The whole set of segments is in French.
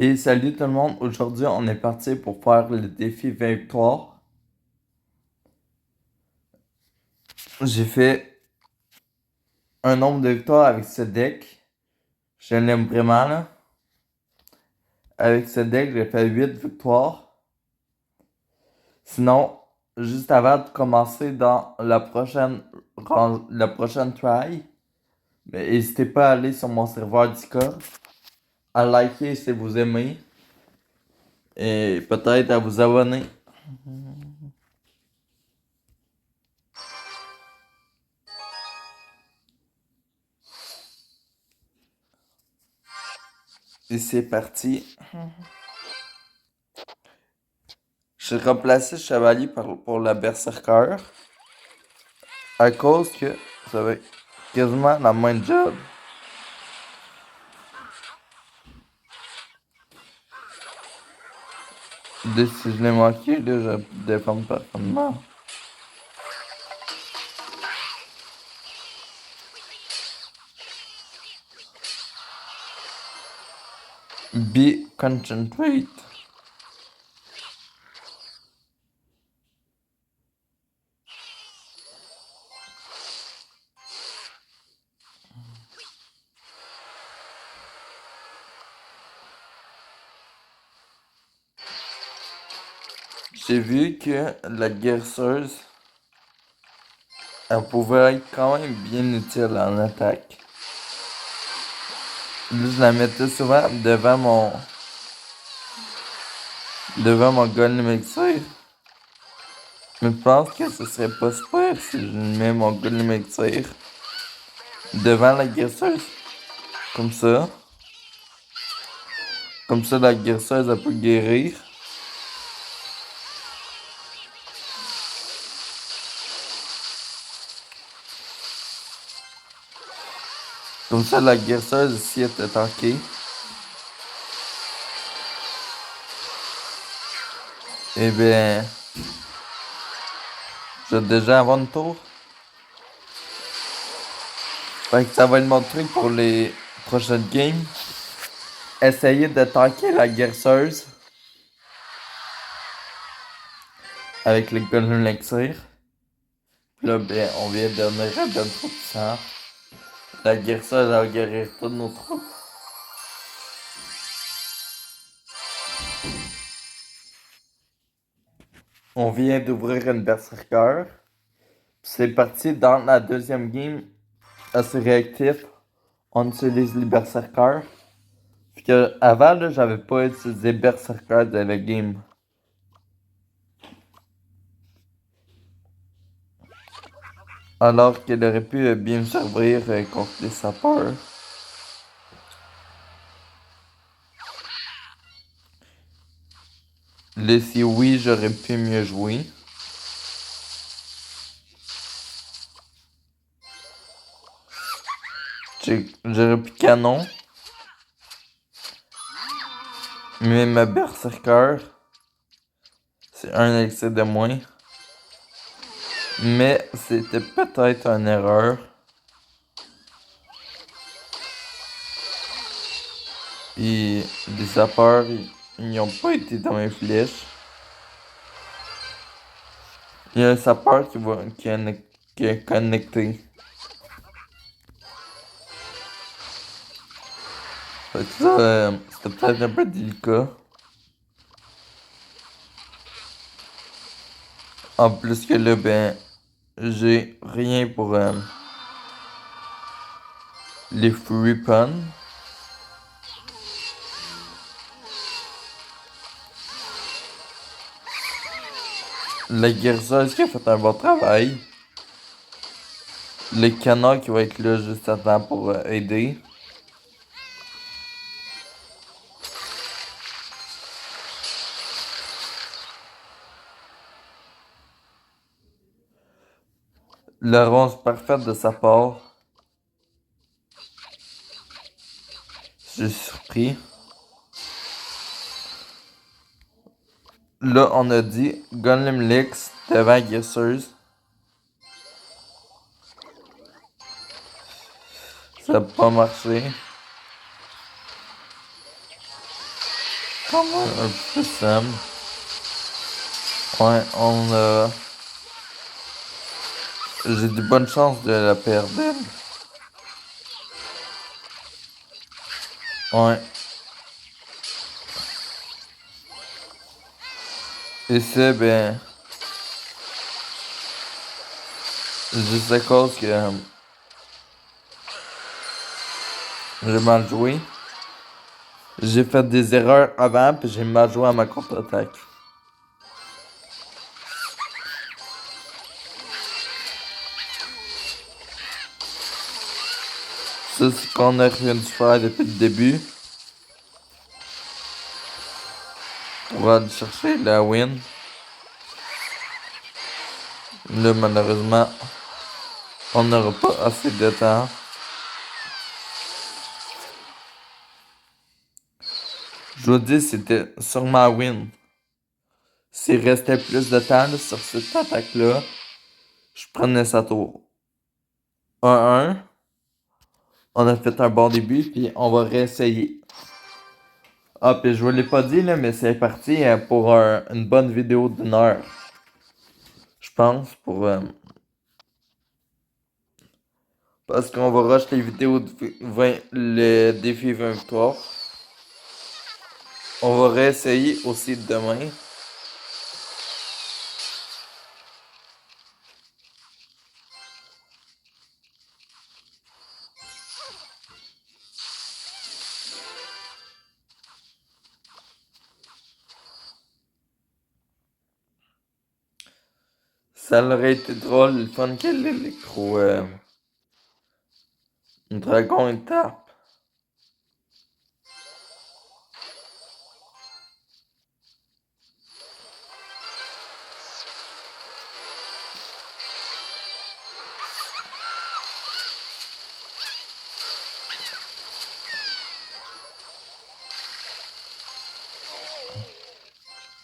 Et salut tout le monde, aujourd'hui on est parti pour faire le défi 20 victoires. J'ai fait un nombre de victoires avec ce deck. Je l'aime vraiment là. Avec ce deck, j'ai fait 8 victoires. Sinon, juste avant de commencer dans la prochaine try, mais n'hésitez pas à aller sur mon serveur Discord, à liker si vous aimez et peut-être à vous abonner. Et c'est parti. J'ai remplacé le chevalier pour la berserker à cause que ça va être quasiment la même job. Si je l'ai manqué, là, je vais défendre parfaitement. Be concentrate. J'ai vu que la guerreuse, elle pouvait être quand même bien utile en attaque. Là, je la mettais souvent devant mon golem elixir. Mais je pense que ce serait pas super si je mets mon golem elixir devant la guerreuse. Comme ça. Comme ça, la guerreuse, elle peut guérir. Comme ça, la guerreuse ici est attaquée. Eh bien, je vais déjà avoir une tour. Fait que ça va être mon truc pour les prochaines games. Essayer de tanker la guerreuse avec les golem elixir. Là, ben, on vient de devenir à 23%. La guerreuse, elle va guérir toutes nos troupes. On vient d'ouvrir une berserker. C'est parti dans la deuxième game. Assez réactif. On utilise les berserkers. Puis que avant, là, j'avais pas utilisé berserker de la game. Alors qu'elle aurait pu bien me servir contre les sapeurs. Là, si oui, j'aurais pu mieux jouer. J'aurais pu canon. Mais ma berserker, c'est un excès de moins. Mais c'était peut-être une erreur. Et les sapeurs, ils n'ont pas été dans mes flèches. Il y a un sapeur qui est connecté. Fait que ça, c'était peut-être un peu délicat. En plus que là, ben, j'ai rien pour les free puns. La guérisseuse qui a fait un bon travail. Le canard qui va être là juste à temps pour aider. La ronce parfaite de sa part. Je suis surpris. Là, on a dit Golem Lex devant guesseuse. Ça n'a pas marché. quand même un peu Sam. Ouais, on a. J'ai de bonnes chances de la perdre. Ouais. Et c'est, ben, juste à cause que j'ai mal joué. J'ai fait des erreurs avant, puis j'ai mal joué à ma contre-attaque. Ça, c'est ce qu'on a rien dû faire depuis le début. On va aller chercher la win. Là, malheureusement, on n'aura pas assez de temps. Je vous dis, c'était sûrement win. S'il restait plus de temps là, sur cette attaque-là, je prenais sa tour. 1-1. On a fait un bon début, puis on va réessayer. Ah, puis je vous l'ai pas dit, là, mais c'est parti pour une bonne vidéo d'une heure. Je pense, parce qu'on va rush les vidéos de le défi 20 victoires. On va réessayer aussi demain. Ça aurait été drôle, le fun que l'électro dragon il tape.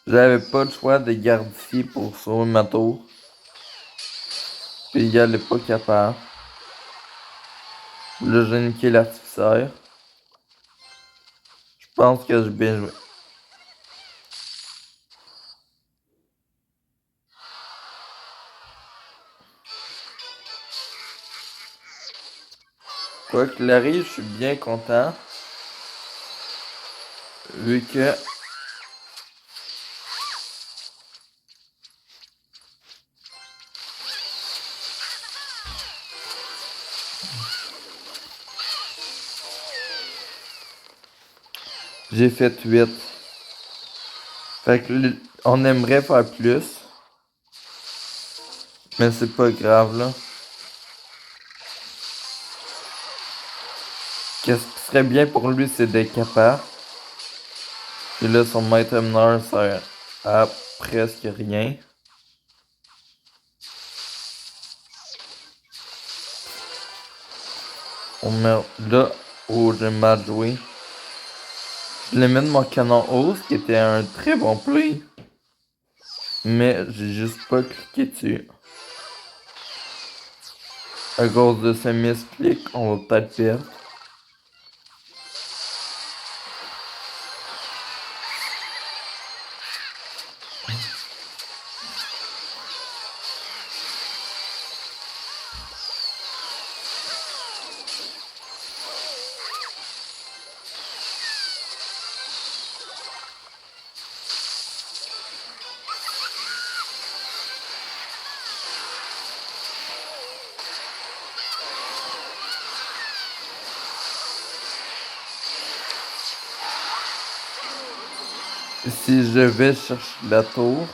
J'avais pas le choix de garder ici pour sauver ma tour. Puis il allait pas capable. Là, j'ai niqué l'artificière. Je pense que j'ai bien joué. Quoi qu'il arrive, je suis bien content. Vu que j'ai fait 8. Fait que on aimerait faire plus. Mais c'est pas grave là. Qu'est-ce qui serait bien pour lui, c'est d'être capable. Et là, son maître mineur sert à presque rien. On met là où j'ai mal joué. Je l'ai mis de mon canon hausse qui était un très bon play. Mais j'ai juste pas cliqué dessus. À cause de ce misclick, on va peut-être perdre. Si je vais chercher la tour,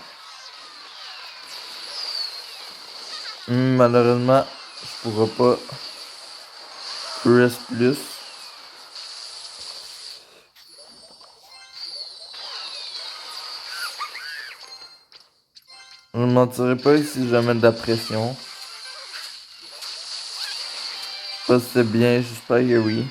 malheureusement, je pourrai pas press plus. Je ne mentirai pas si je mets de la pression. Je sais pas si c'est bien, j'espère que oui.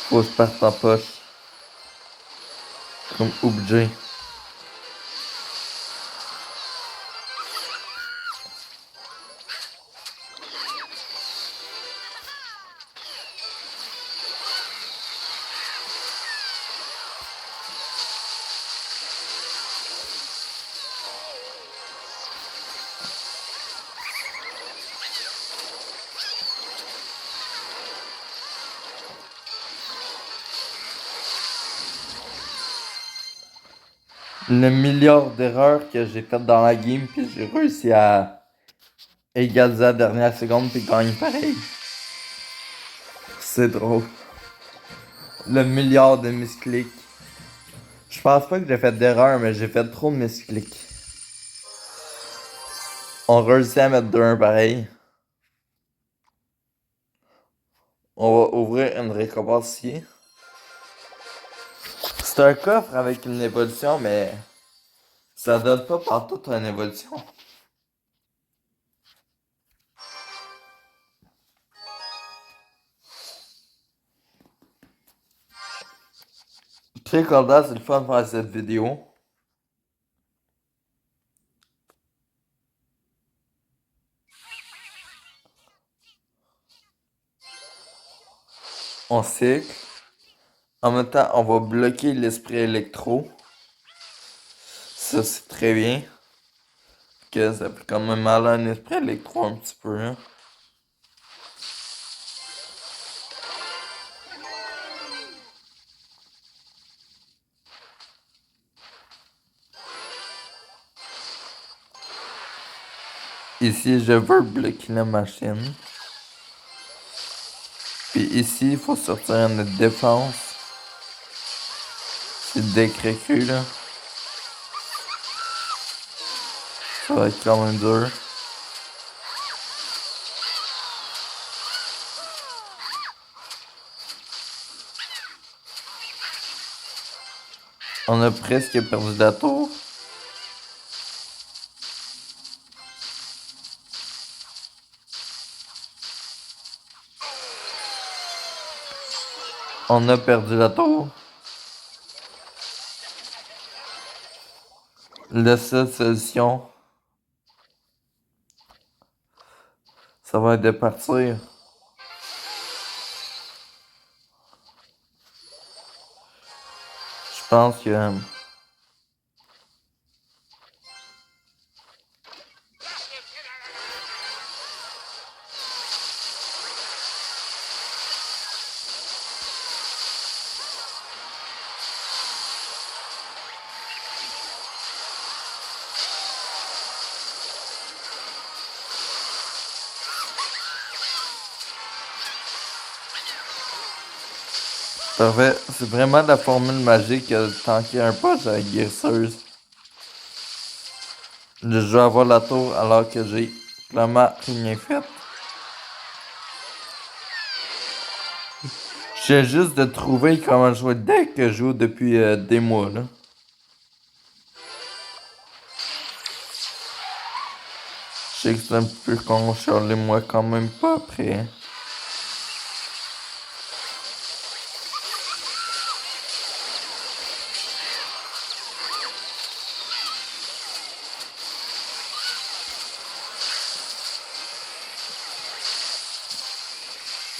Faut que je parte en poche. Comme objet. Le milliard d'erreurs que j'ai faites dans la game, puis j'ai réussi à égaliser la dernière seconde, puis gagner pareil. C'est drôle. Le milliard de misclics. Je pense pas que j'ai fait d'erreur, mais j'ai fait trop de misclics. On réussit à mettre 2-1 pareil. On va ouvrir une récompense ici. C'est un coffre avec une évolution, mais ça donne pas partout une évolution. Très content, c'est le fun de faire cette vidéo. On cycle. En même temps, on va bloquer l'esprit électro. Ça, c'est très bien. Que ça fait quand même mal à un esprit électro un petit peu. Hein. Ici, je veux bloquer la machine. Puis ici, il faut sortir notre défense. C'est décrécu, là. Ça va être quand même dur. On a presque perdu la tour. On a perdu la tour. La seule solution, ça va être de partir. Je pense que... Parfait. C'est vraiment la formule magique de tanker un punch à la guérisseuse. Je vais avoir la tour alors que j'ai clairement rien fait. Je viens juste de trouver comment jouer le deck que je joue depuis des mois, là. Je sais que c'est un peu con, moi quand même pas prêt.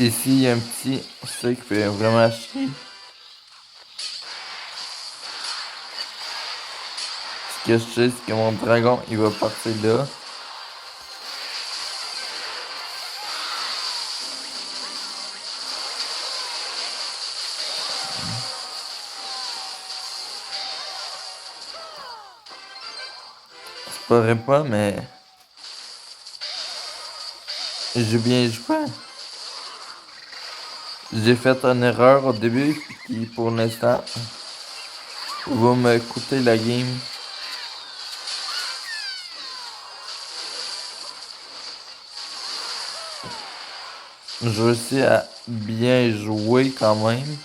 Ici, il y a un petit ça qui fait vraiment chier. Ce que je sais, c'est que mon dragon, il va partir là. Je pourrais pas, mais... J'ai bien joué. J'ai fait une erreur au début, qui pour l'instant va me coûter la game. Je réussis à bien jouer quand même.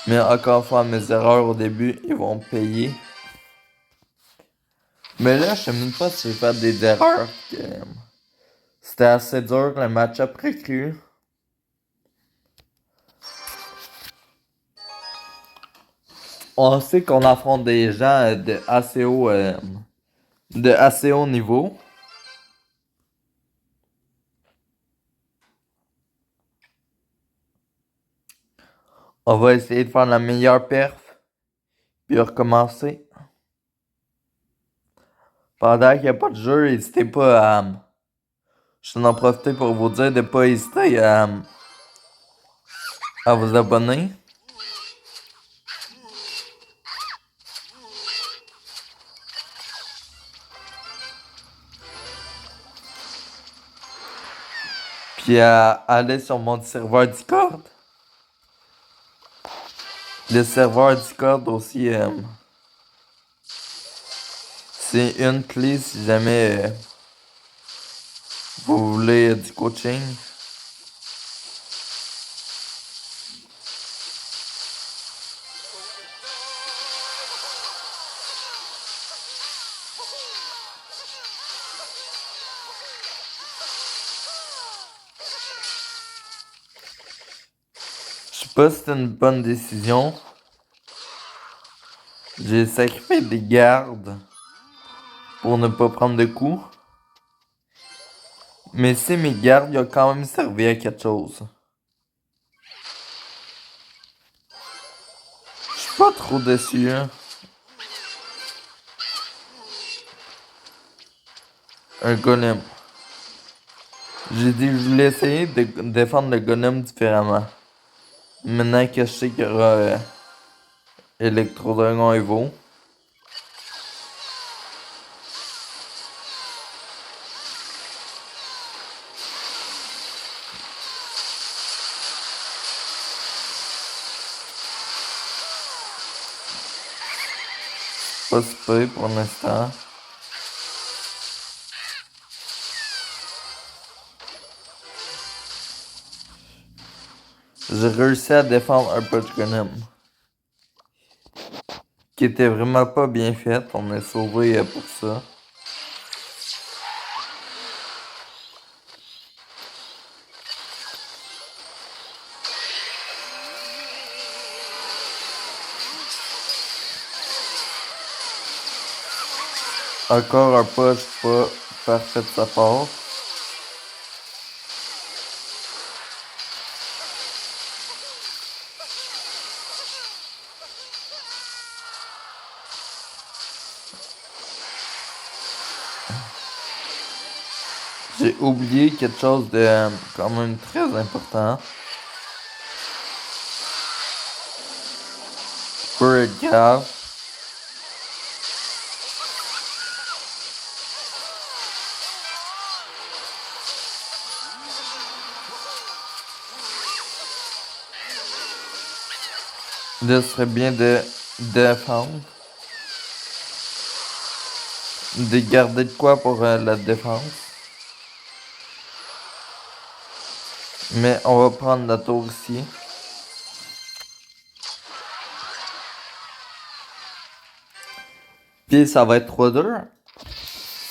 Mais encore une fois, mes erreurs au début, ils vont payer. Mais là, je sais même pas si j'ai fait des erreurs. C'était assez dur le match-up recru. On sait qu'on affronte des gens de assez haut niveau. On va essayer de faire la meilleure perf, puis recommencer. Pendant qu'il n'y a pas de jeu, n'hésitez pas à... Je vais en profiter pour vous dire de ne pas hésiter à vous abonner. Puis à aller sur mon serveur Discord. Le serveur Discord aussi, c'est une clé si jamais vous voulez du coaching. Je sais pas si c'est une bonne décision. J'ai sacrifié des gardes pour ne pas prendre de coups. Mais si mes gardes, ils ont quand même servi à quelque chose. Je suis pas trop déçu, hein. Un golem. J'ai dit que je voulais essayer de défendre le golem différemment. Maintenant que je sais qu'il y aura Electro-Dragon Evo. Pas si peu pour l'instant. J'ai réussi à défendre un Punch Golem. Qui était vraiment pas bien fait. On est sauvé pour ça. Encore un push pas parfait de sa part. J'ai oublié quelque chose de quand même très important. Peu être grave. Là, ce serait bien de défendre. De garder de quoi pour la défense. Mais on va prendre la tour ici. Puis ça va être 3-2.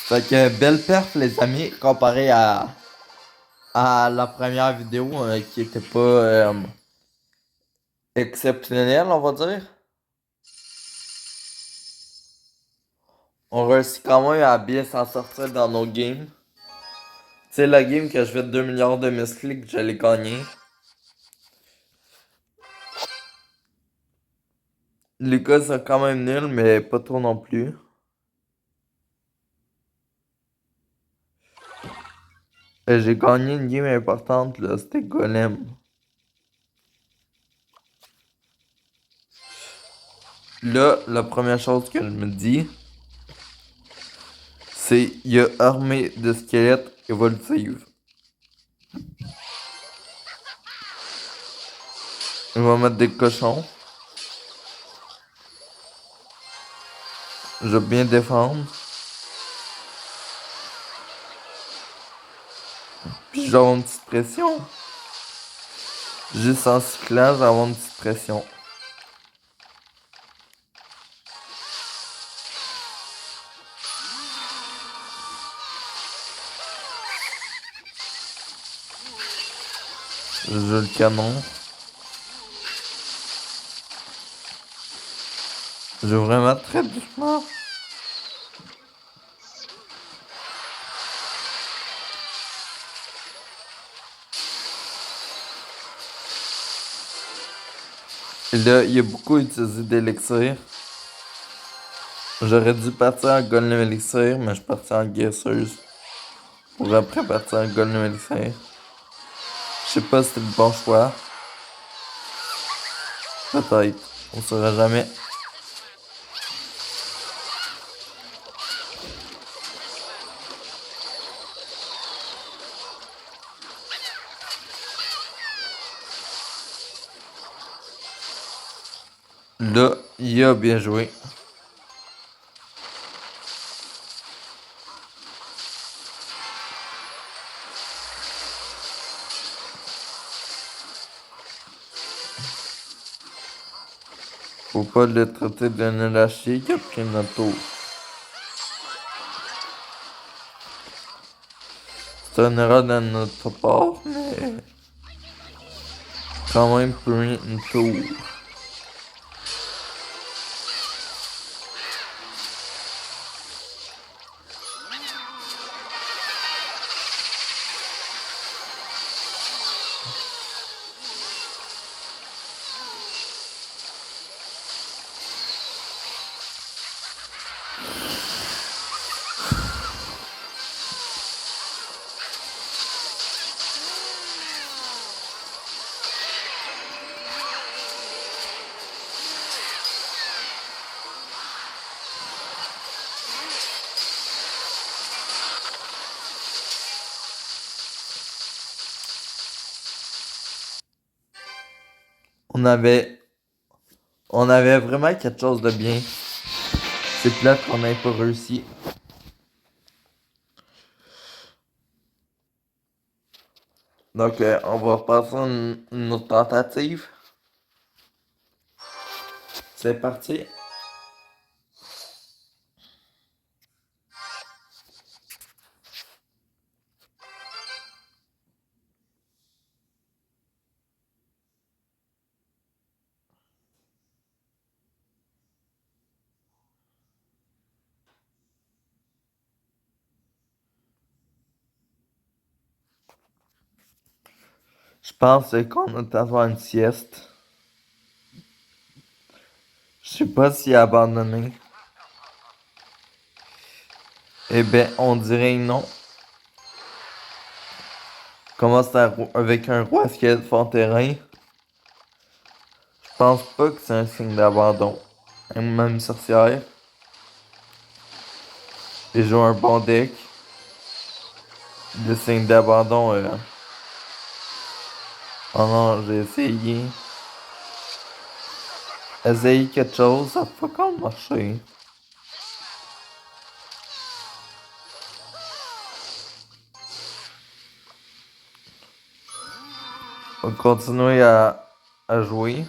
Fait que belle perf les amis comparé à la première vidéo qui était pas exceptionnelle on va dire. On réussit quand même à bien s'en sortir dans nos games. C'est la game que je fais 2 milliards de muscles que j'allais gagner. Lucas c'est quand même nul mais pas trop non plus. Et j'ai gagné une game importante là, c'était Golem. Là, la première chose que je me dis, c'est il y a armée de squelettes évolutives. On va mettre des cochons. Je vais bien défendre. Puis je vais avoir une petite pression. Juste en cyclant, je vais avoir une petite pression. Je joue le canon. Je joue vraiment très doucement. Et là, il a beaucoup utilisé d'élixir. J'aurais dû partir en golem élixir, mais je suis parti en guesseuse. Pour après partir en golem élixir. Je sais pas si c'était le bon choix. Peut-être. On saura jamais. Là, il a bien joué. Faut pas le traiter de nul à chier qui a pris notre tour. C'est une erreur de notre part, mais quand même pris une tour. On avait, on avait vraiment quelque chose de bien. C'est plate qu'on n'ait pas réussi. Donc, on va passer une autre tentative. C'est parti. Je pense qu'on a avoir une sieste. Je sais pas s'il a abandonné. Eh ben, on dirait non. Commence avec un roi squelette fort terrain. Je pense pas que c'est un signe d'abandon. Même sorcière. Et joue un bon deck. Le signe d'abandon. Oh non, j'ai essayé. Essayer quelque chose, ça a pas quand marché. On va continuer à jouer.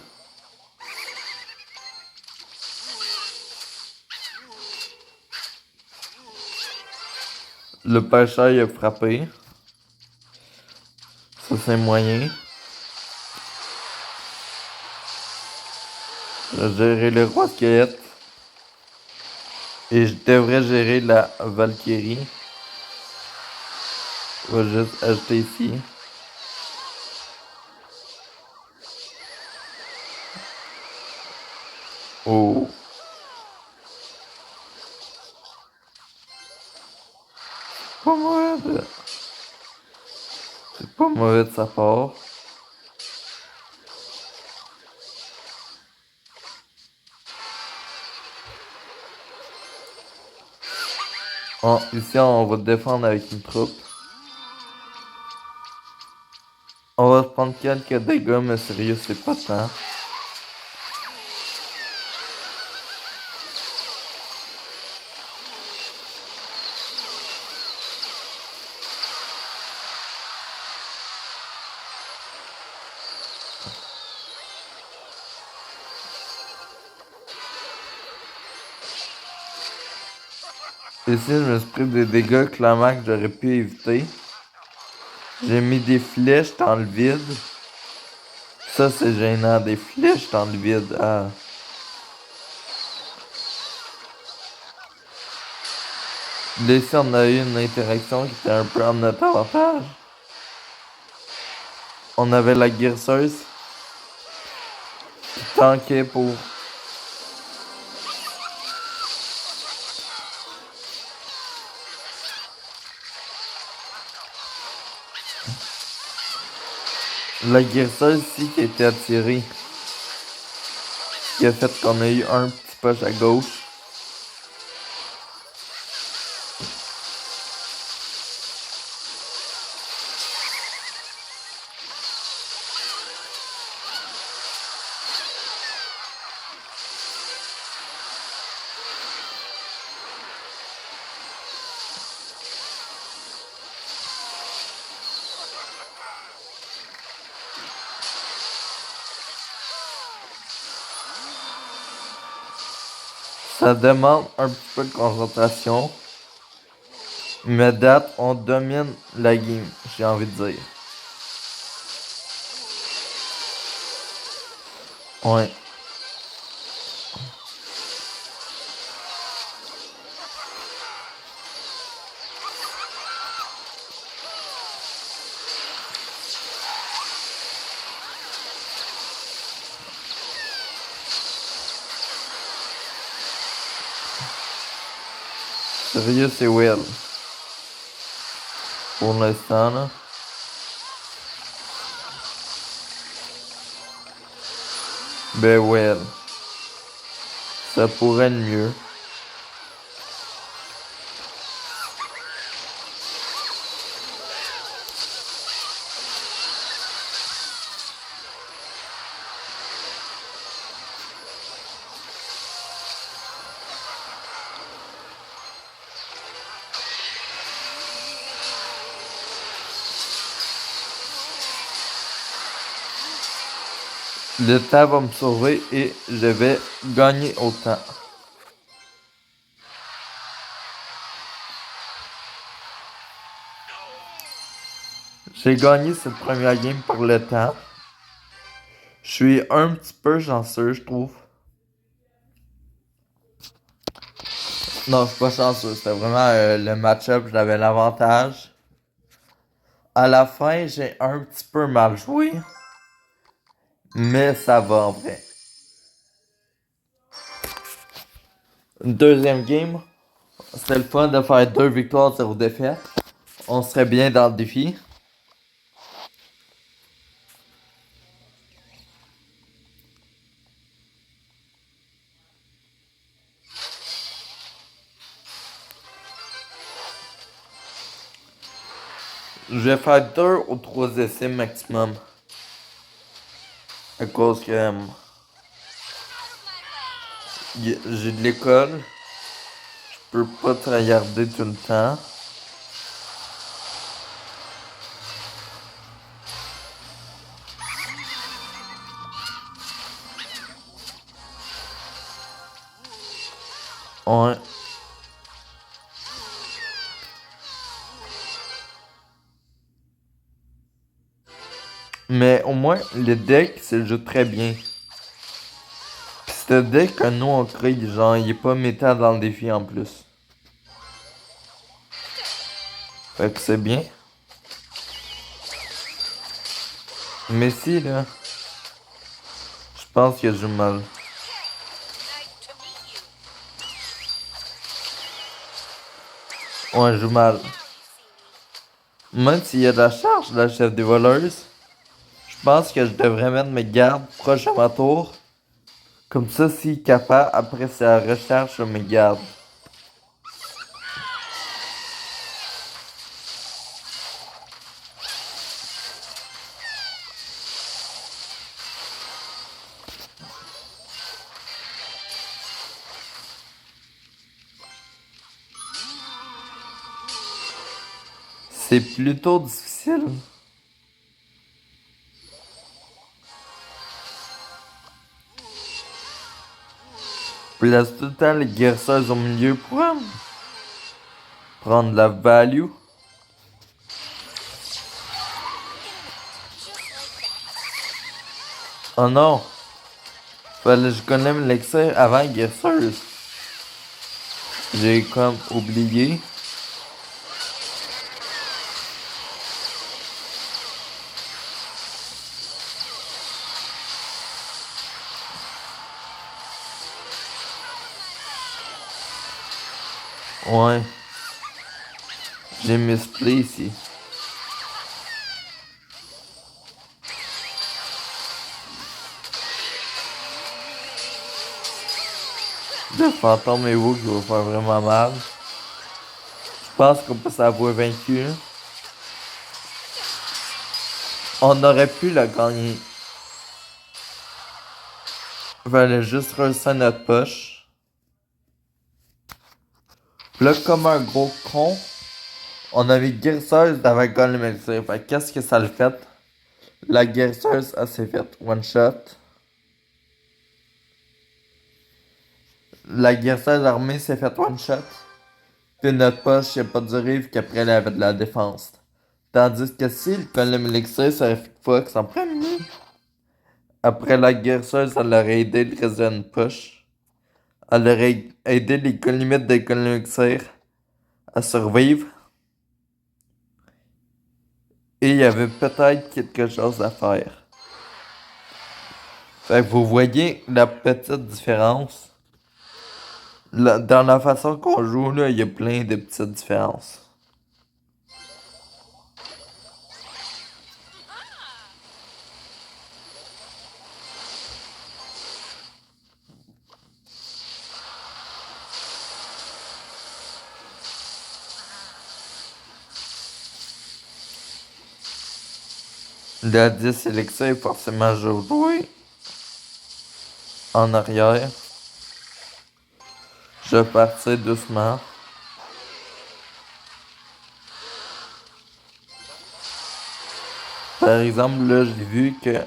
Le pêcheur il a frappé. Ça c'est moyen. Je vais gérer le roi squelette. Et je devrais gérer la Valkyrie. Je vais juste ajouter ici. Oh. Pas mauvais. C'est pas mauvais de sa part. Ici, on va défendre avec une troupe. On va se prendre quelques dégâts, mais sérieux, c'est pas tant. Ici, je me suis pris des dégâts clairement que j'aurais pu éviter. J'ai mis des flèches dans le vide. Ça, c'est gênant. Des flèches dans le vide. Ah. Là, ici, on a eu une interaction qui était un peu en notre avantage. On avait la guérisseuse qui tankait pour... La guérisseuse ici qui a été attirée. Ce qui a fait qu'on a eu un petit push à gauche. Ça demande un petit peu de concentration. Mais date, on domine la game, j'ai envie de dire. Ouais. Sérieux, c'est Will. Pour l'instant, là. Ben Will. Ça pourrait être mieux. Le temps va me sauver et je vais gagner autant. J'ai gagné cette première game par le temps. Je suis un petit peu chanceux, je trouve. Non, je suis pas chanceux. C'était vraiment le match-up, j'avais l'avantage. À la fin, j'ai un petit peu mal joué. Mais ça va en vrai. Deuxième game. C'était le fun de faire 2 victoires, 0 défaites. On serait bien dans le défi. Je vais faire 2 ou 3 essais maximum. À cause que j'ai de l'école. Je peux pas te regarder tout le temps. Ouais. Mais au moins, le deck, c'est le jeu très bien. Pis ce deck que nous on crée, genre, il est pas méta dans le défi en plus. Fait que c'est bien. Mais si, là, je pense que je joue mal. Ouais, je joue mal. Même s'il y a de la charge, la chef des voleuses, je pense que je devrais mettre mes gardes proches de ma tour. Comme ça, s'il est capable, après sa recharge sur mes gardes. C'est plutôt difficile. Place tout le temps les guérisseuses au milieu pour prendre la value. Oh non! Fallait que je connais l'élixir avant guérisseuse. J'ai comme oublié. Ouais. J'ai misplay ici. Le fantôme est vous qui va faire vraiment mal. Je pense qu'on peut s'avouer vaincu. On aurait pu la gagner. Fallait juste réussir notre poche. Là, comme un gros con, on avait guérisseuse avec Golem Elixir. Fait que qu'est-ce que ça le fait? La guérisseuse, elle s'est faite one shot. La guérisseuse armée s'est faite one shot. Puis notre poche, il a pas duré vu qu'après elle avait de la défense. Tandis que si le Golem Elixir serait fait Fox en premier, après la guérisseuse, elle aurait aidé le reste de notre poche. Elle aurait aidé les limites de Golem Elixir à survivre. Et il y avait peut-être quelque chose à faire. Fait que vous voyez la petite différence. Dans la façon qu'on joue, là, il y a plein de petites différences. Le 10 élixir, forcément, je vais jouer en arrière. Je vais partir doucement. Par exemple, là, j'ai vu que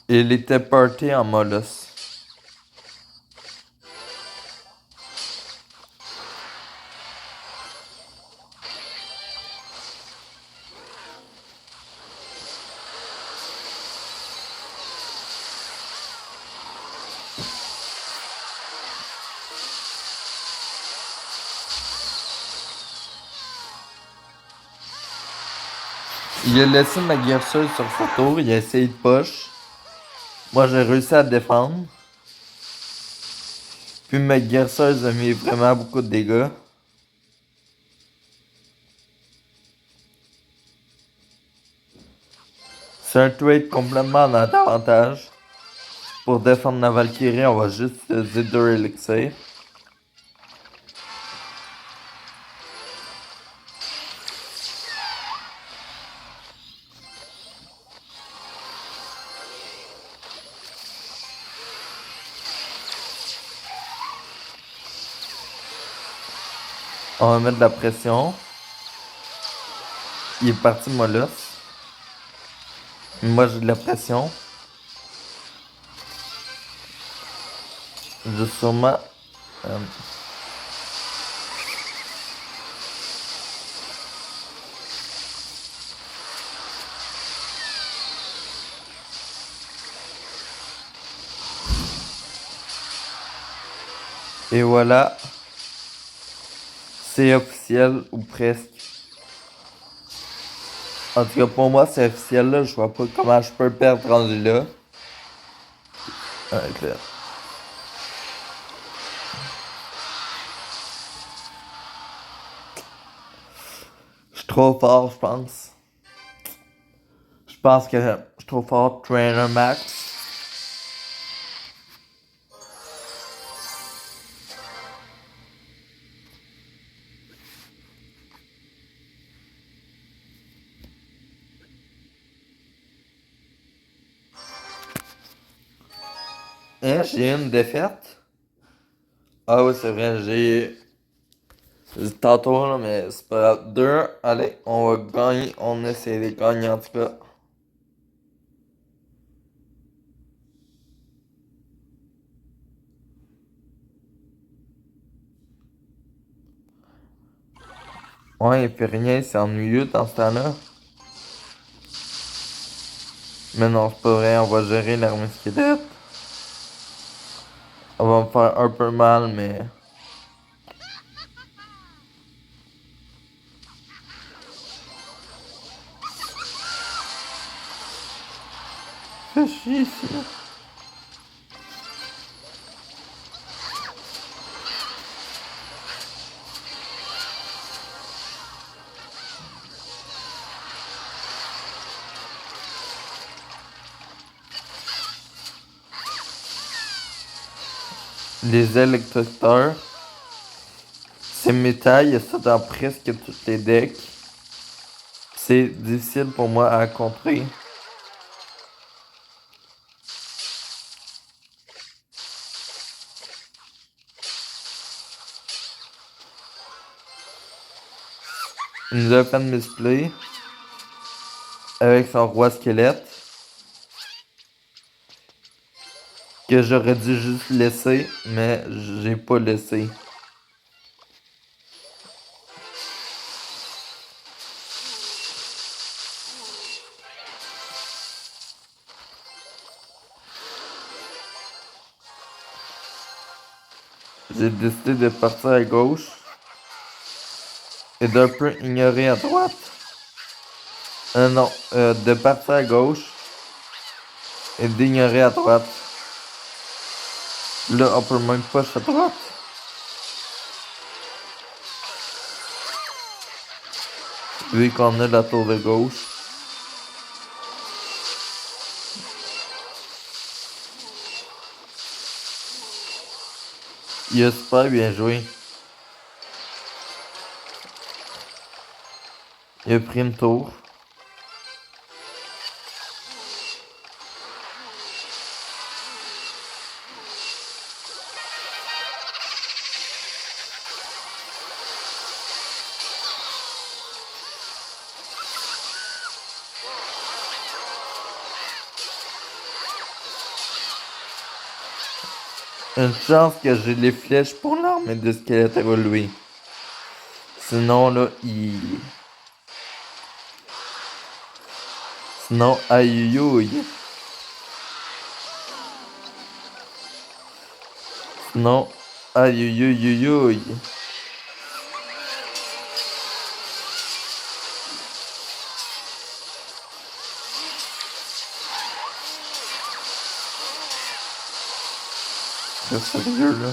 il était parti en mollusque. Il a laissé ma guérisseuse sur sa tour, il a essayé de push. Moi, j'ai réussi à défendre. Puis ma guérisseuse a mis vraiment beaucoup de dégâts. C'est un trade complètement en avantage. Pour défendre la Valkyrie, on va juste utiliser 2 élixirs. On va mettre de la pression. Il est parti mollusque. Moi j'ai de la pression. Je vais sûrement. euh, Et voilà. C'est officiel ou presque. En tout cas pour moi c'est officiel là. Je vois pas comment je peux perdre rendu là. Avec là. Je suis trop fort je pense. Je pense que je suis trop fort. Trainer max. Hein, j'ai une défaite. Ah oui, c'est vrai, j'ai dit tantôt, là, mais c'est pas grave. Deux, allez, on va gagner. On essaie de gagner en tout cas. Ouais, il fait rien, c'est ennuyeux dans ce temps-là. Mais non, c'est pas vrai, on va gérer l'armée squelette. On va me faire un peu mal, mais... Fais chier ici. Les électrocuteurs. C'est métal, il y a ça dans presque toutes les decks. C'est difficile pour moi à contrer. Il nous a fait une misplay avec son roi squelette. Que j'aurais dû juste laisser, mais j'ai pas laissé. J'ai décidé de partir à gauche et d'un peu ignorer à droite. Non, de partir à gauche et d'ignorer à droite. Là, on peut même pas à droite. Vu qu'on a la tour de gauche. Il a super bien joué. Il a pris une tour. Une chance que j'ai les flèches pour l'armée de squelette évolué. Sinon, là, Sinon, aïe aïe. Sinon, aïe aïe aïe aïe. C'est sérieux, là.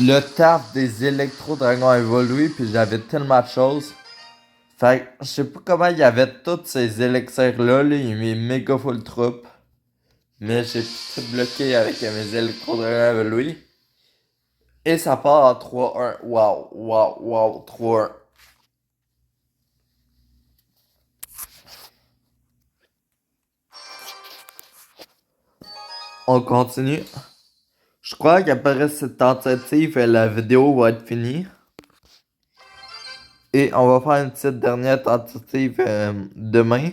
Le taf des électro-dragons a évolué, puis j'avais tellement de choses. Fait que je sais pas comment il y avait tous ces élixirs-là, là, il est méga full troupe. Mais j'ai tout bloqué avec mes électro-dragons évolués. Et ça part en 3-1. Wow, wow, wow, 3-1. On continue. Je crois qu'après cette tentative, la vidéo va être finie. Et on va faire une petite dernière tentative demain.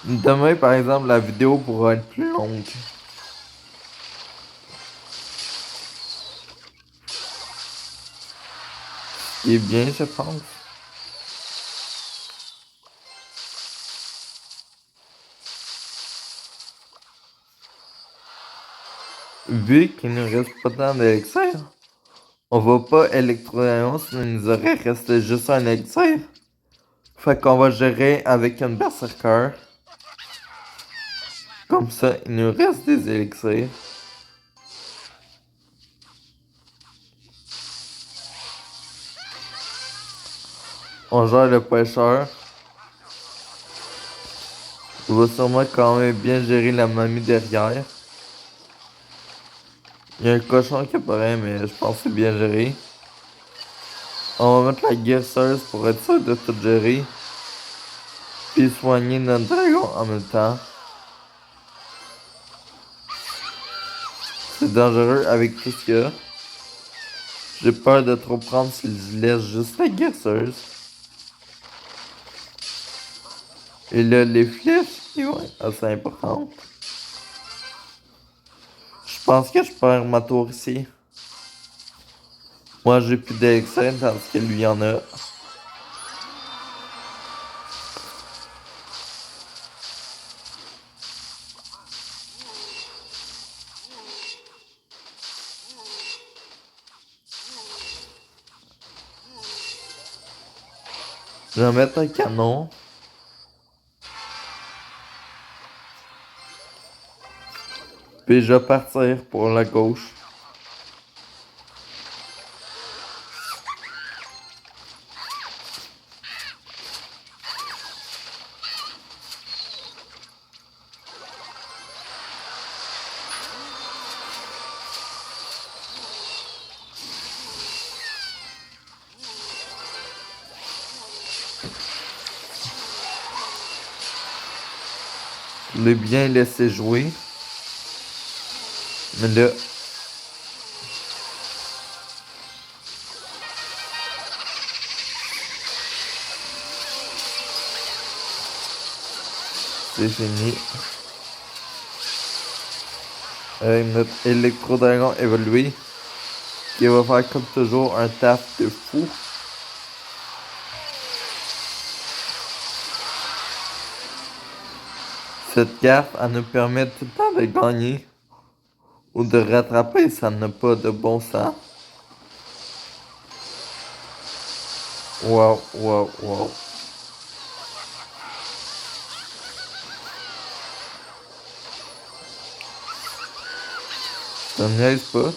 Demain, par exemple, la vidéo pourra être plus longue. Ce qui est bien, je pense. Vu qu'il nous reste pas tant d'élixir, on va pas électrodragon, sinon il nous aurait resté juste un élixir. Fait qu'on va gérer avec une berserker. Comme ça, il nous reste des élixirs. On gère le pêcheur. Il va sûrement quand même bien gérer la mamie derrière. Il y a un cochon qui apparaît, mais je pense que c'est bien géré. On va mettre la guesseuse pour être sûr de tout gérer. Puis soigner notre dragon en même temps. C'est dangereux avec tout ce qu'il y a. J'ai peur de trop prendre s'ils laissent juste la guesseuse. Et là, les flèches, et ouais, c'est important. Je pense que je perds ma tour ici. Moi, j'ai plus d'élixir, tandis que lui en a. Je vais mettre un canon. Puis je vais partir pour la gauche. Je l'ai bien laissé jouer. Mais là, c'est fini. Avec notre électro-dragon évolué, qui va faire comme toujours un taf de fou. Cette carte, elle nous permet tout le temps de gagner ou de rattraper, ça n'a pas de bon sens. Wow, wow, wow. Ça me niaise pas.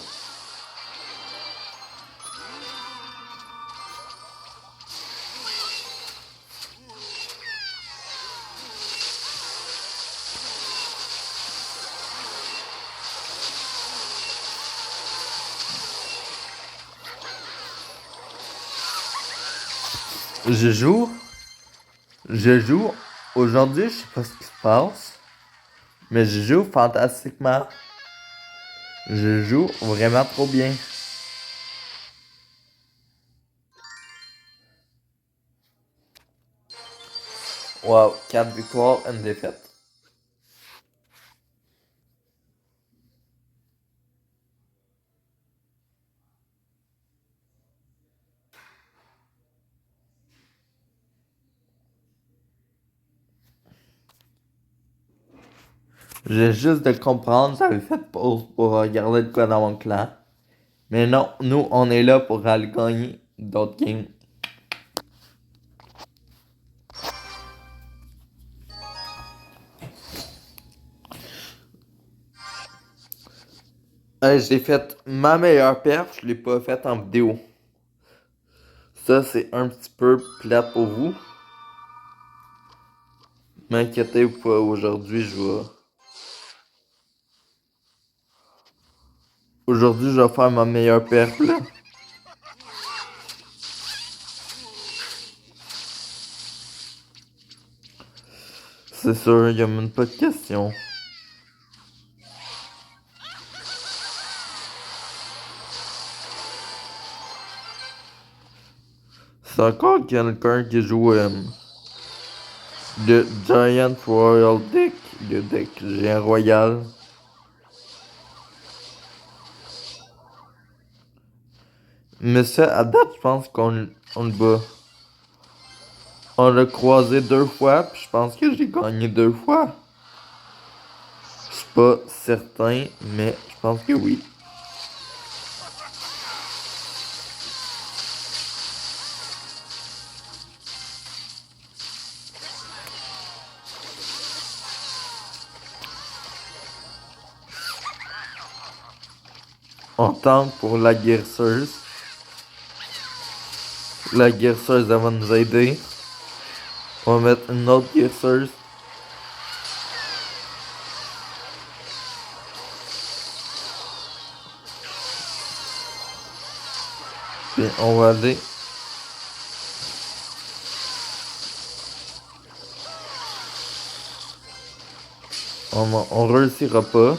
Je joue. Je joue. Aujourd'hui, je sais pas ce qui se passe. Mais je joue fantastiquement. Je joue vraiment trop bien. Wow, 4 victoires, une défaite. J'ai juste de comprendre, j'avais fait pause pour regarder de quoi dans mon clan. Mais non, nous, on est là pour aller gagner d'autres games. J'ai fait ma meilleure perf, je l'ai pas faite en vidéo. Ça, c'est un petit peu plate pour vous. M'inquiétez pas, aujourd'hui, je vais... Aujourd'hui, je vais faire ma meilleure perf, là. C'est sûr, il y a même pas de question. C'est encore quelqu'un qui joue le Giant Royal Deck, le deck géant royal. Mais ça, à date, je pense qu'on le bat. On l'a croisé 2 fois, puis je pense que j'ai gagné 2 fois. Je suis pas certain, mais je pense que oui. On tente pour la guérisseuse. La guérisseuse, elle va nous aider. On va mettre une autre guérisseuse. Puis on va aller. On réussira pas.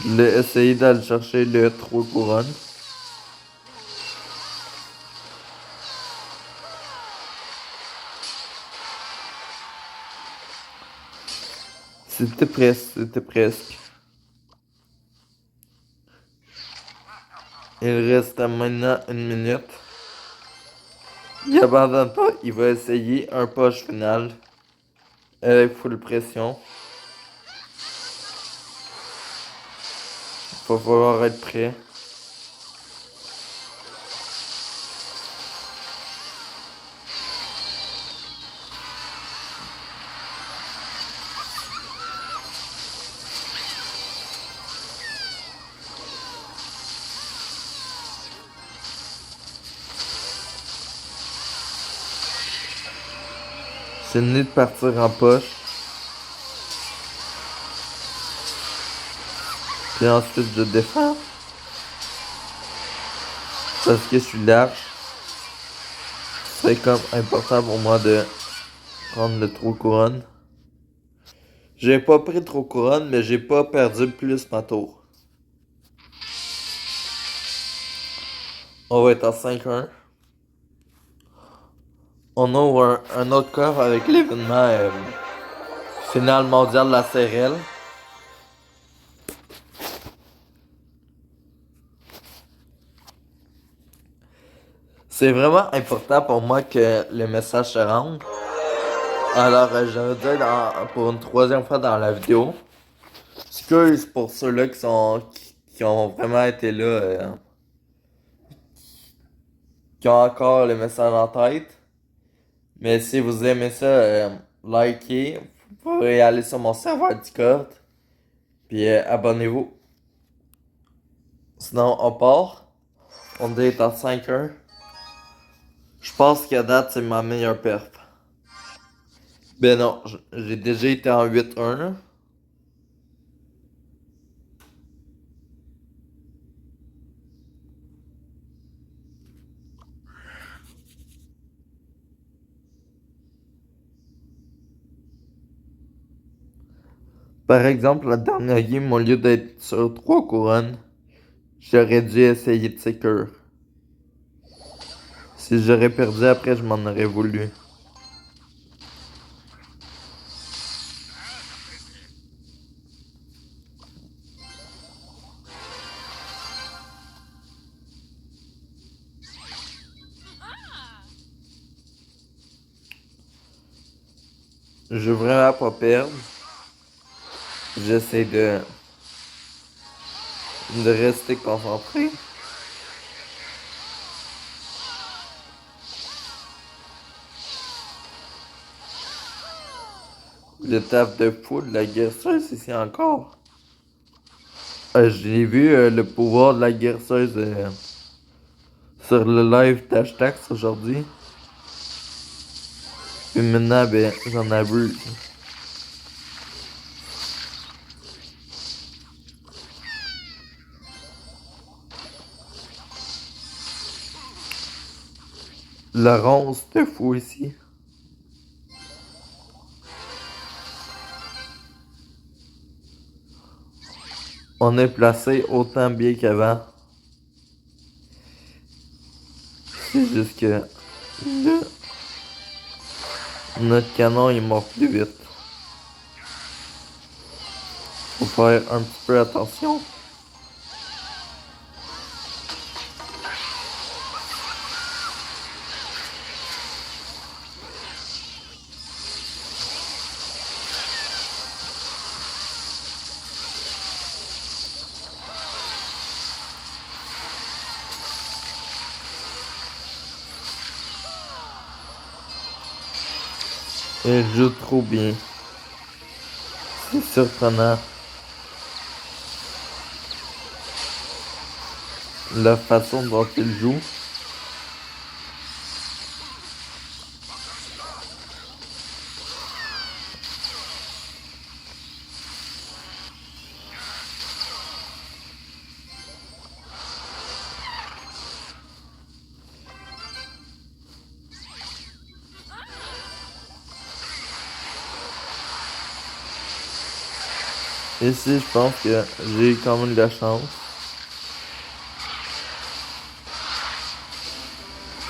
Je l'ai essayé d'aller chercher le 3 couronnes. C'était presque, c'était presque. Il reste maintenant 1 minute. Il abandonne pas, il va essayer un push final. Avec full pression. Il va falloir être prêt. C'est le nid de partir en poche. Puis ensuite je défends. Parce que je suis large. C'est comme important pour moi de prendre le trop couronne. J'ai pas pris trop couronne, mais j'ai pas perdu plus ma tour. On va être à 5-1. On ouvre un autre coffre avec l'événement final mondial de la CRL. C'est vraiment important pour moi que le message se rende. Alors, je vais dire pour une troisième fois dans la vidéo. Excuse pour ceux-là qui ont vraiment été là, qui ont encore le message en tête. Mais si vous aimez ça, likez. Vous pourrez aller sur mon serveur Discord. Puis abonnez-vous. Sinon, on part. On est en 5-1. Je pense qu'à date, c'est ma meilleure perf. Ben non, j'ai déjà été en 8-1 là. Par exemple, la dernière game, au lieu d'être sur 3 couronnes, j'aurais dû essayer de secure. Si j'aurais perdu après, je m'en aurais voulu. Je veux vraiment pas perdre. J'essaie de rester concentré. Le taf de fou de la guerreuse ici encore. J'ai vu le pouvoir de la guerreuse sur le live d'Hashtax aujourd'hui. Et maintenant, ben, j'en abuse. La ronce de fou ici. On est placé autant bien qu'avant. C'est juste que notre canon il mord plus vite. Faut faire un petit peu attention. Il joue trop bien. C'est surprenant. La façon dont il joue. Ici, je pense que j'ai eu quand même de la chance.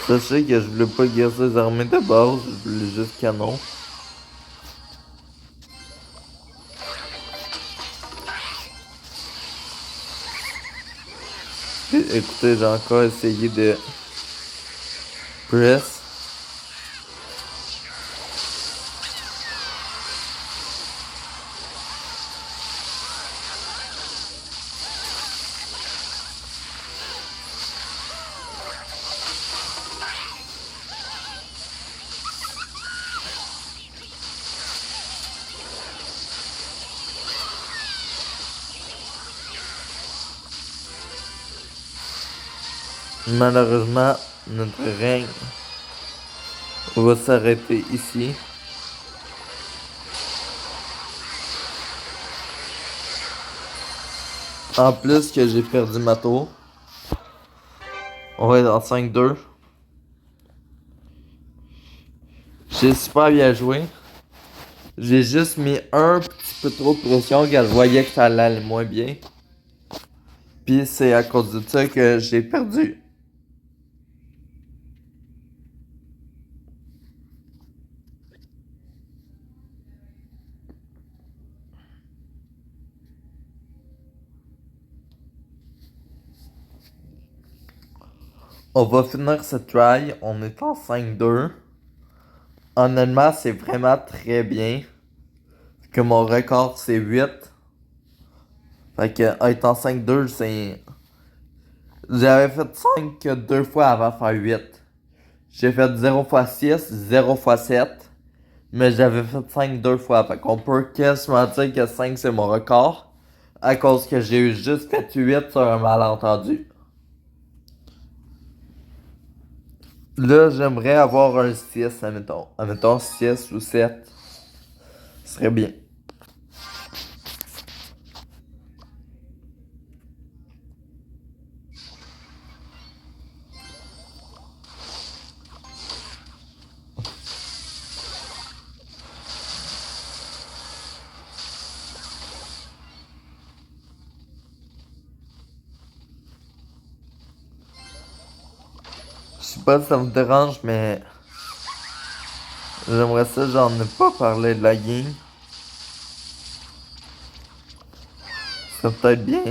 Sachez que je voulais pas guerre les armées de base, je voulais juste canon. Écoutez, j'ai encore essayé de press. Malheureusement, notre règne va s'arrêter ici. En plus que j'ai perdu ma tour. On va être en 5-2. J'ai super bien joué. J'ai juste mis un petit peu trop de pression car je voyais que ça allait aller moins bien. Puis c'est à cause de ça que j'ai perdu. On va finir ce try. On est en 5-2. Honnêtement, c'est vraiment très bien. Que mon record c'est 8. Fait que être en 5-2, c'est. J'avais fait 5 deux fois avant de faire 8. J'ai fait 0 x 6, 0 x 7. Mais j'avais fait 5 deux fois. Fait qu'on peut quasiment dire que 5 c'est mon record. À cause que j'ai eu juste fait 8 sur un malentendu. Là, j'aimerais avoir un 6, admettons. Admettons 6 ou 7. Ce serait bien. Je sais pas si ça vous dérange, mais j'aimerais ça, j'en ai pas parlé de la game. Ça peut être bien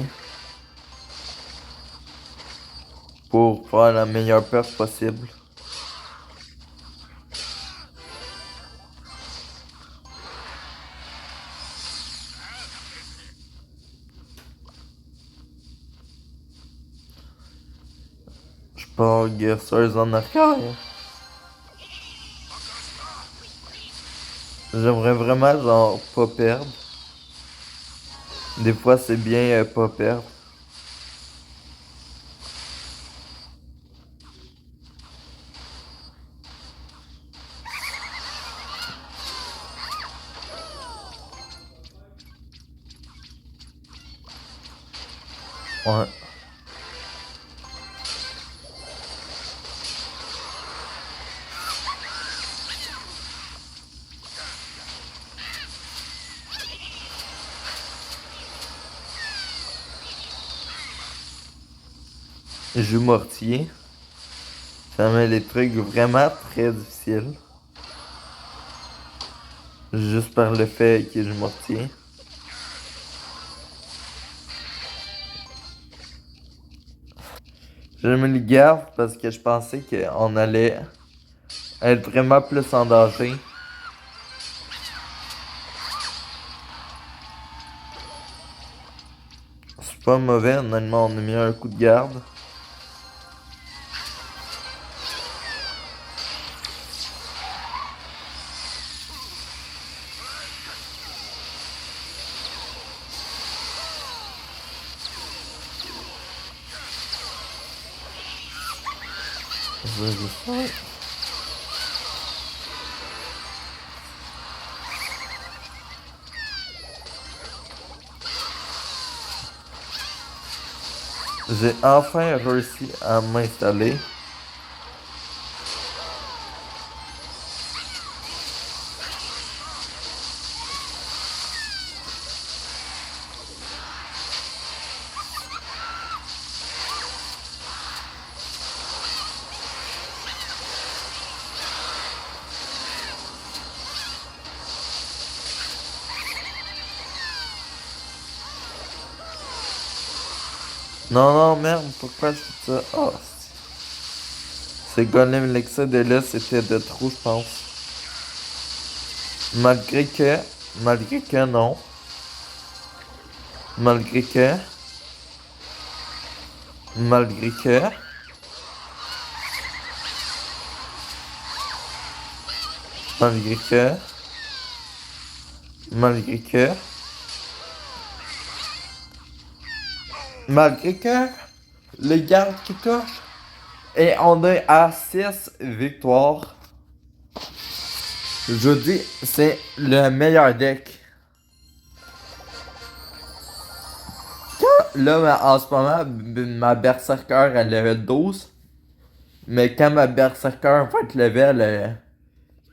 pour faire la meilleure perf possible. Je pars guesseuse en arrière. J'aimerais vraiment genre pas perdre. Des fois c'est bien pas perdre. Ouais. Je joue mortier. Ça met les trucs vraiment très difficiles. Juste par le fait que je joue mortier. Je me le garde parce que je pensais qu'on allait être vraiment plus en danger. C'est pas mauvais, honnêtement, on a mis un coup de garde. Je vais juste faire. J'ai enfin réussi à m'installer. Non, non, merde, pourquoi je fais ça? Oh, c'est Golem Lexa de là, c'était de trop, je pense. Malgré que, malgré que non, malgré que, malgré que, malgré que, malgré que, malgré que, les gardes qui touchent, et on est à 6 victoires. Je dis, c'est le meilleur deck. Là, en ce moment, ma Berserker, elle est level 12. Mais quand ma Berserker va être level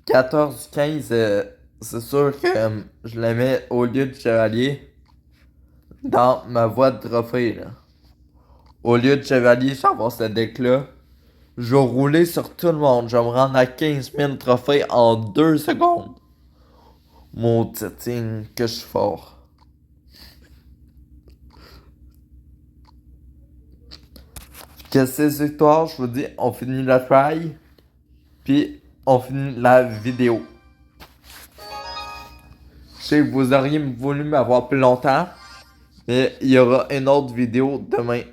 14-15, c'est sûr que je la mets au lieu de chevalier dans ma voie de trophée. Là. Au lieu de chevalier, je vais avoir ce deck-là. Je vais rouler sur tout le monde. Je vais me rendre à 15 000 trophées en 2 secondes. Mon titine, que je suis fort. Que ces victoires, je vous dis, on finit la try. Puis on finit la vidéo. Je sais que vous auriez voulu m'avoir plus longtemps. Mais il y aura une autre vidéo demain.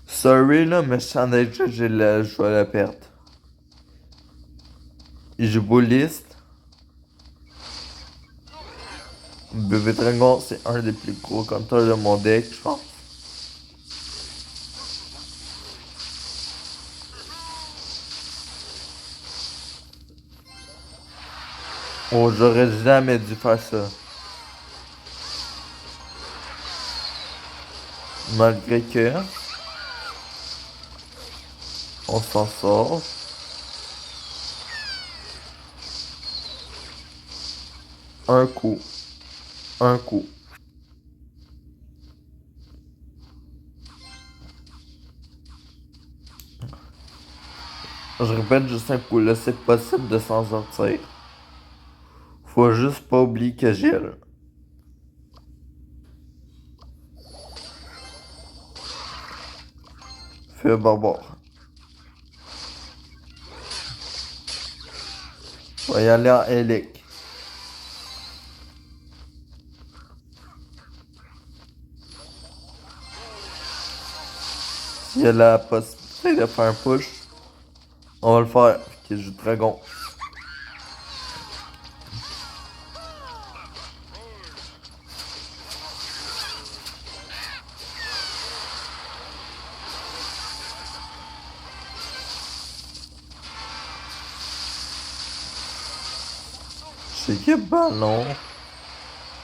Sorry là, mais je sens déjà que je vais la perdre. Il joue Bullist. Bébé Dragon, c'est un des plus gros compteurs de mon deck, je pense. Oh, j'aurais jamais dû faire ça. Malgré que, on s'en sort. Un coup. Un coup. Je répète juste un coup, là, c'est possible de s'en sortir. Faut juste pas oublier que j'ai là. Feu barbare. On va y aller en hélic. S'il y a la possibilité de faire un push, on va le faire. Qui joue dragon. Je sais qu'il y a ballon.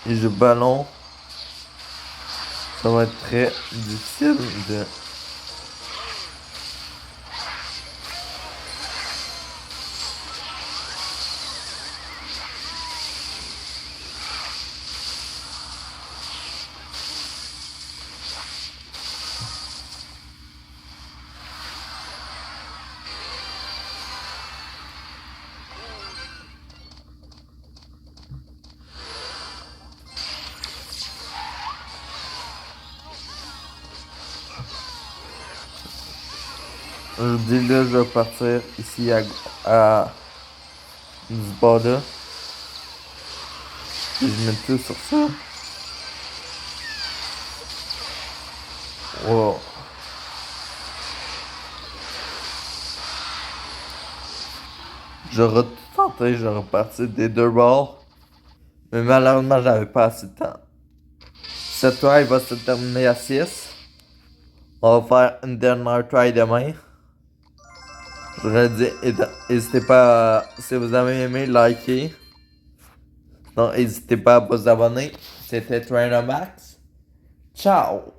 Il joue ballon. Ça va être très difficile de. Je dis là, je vais partir ici à du bas là. Puis je mets tout sur ça. Wow. J'aurais tout tenté, j'aurais parti des 2 balles. Mais malheureusement, j'avais pas assez de temps. Cette try va se terminer à 6. On va faire une dernière try demain. Je voudrais dire, n'hésitez pas, si vous avez aimé, liker. Non, n'hésitez pas à vous abonner. C'était Trainer Max. Ciao!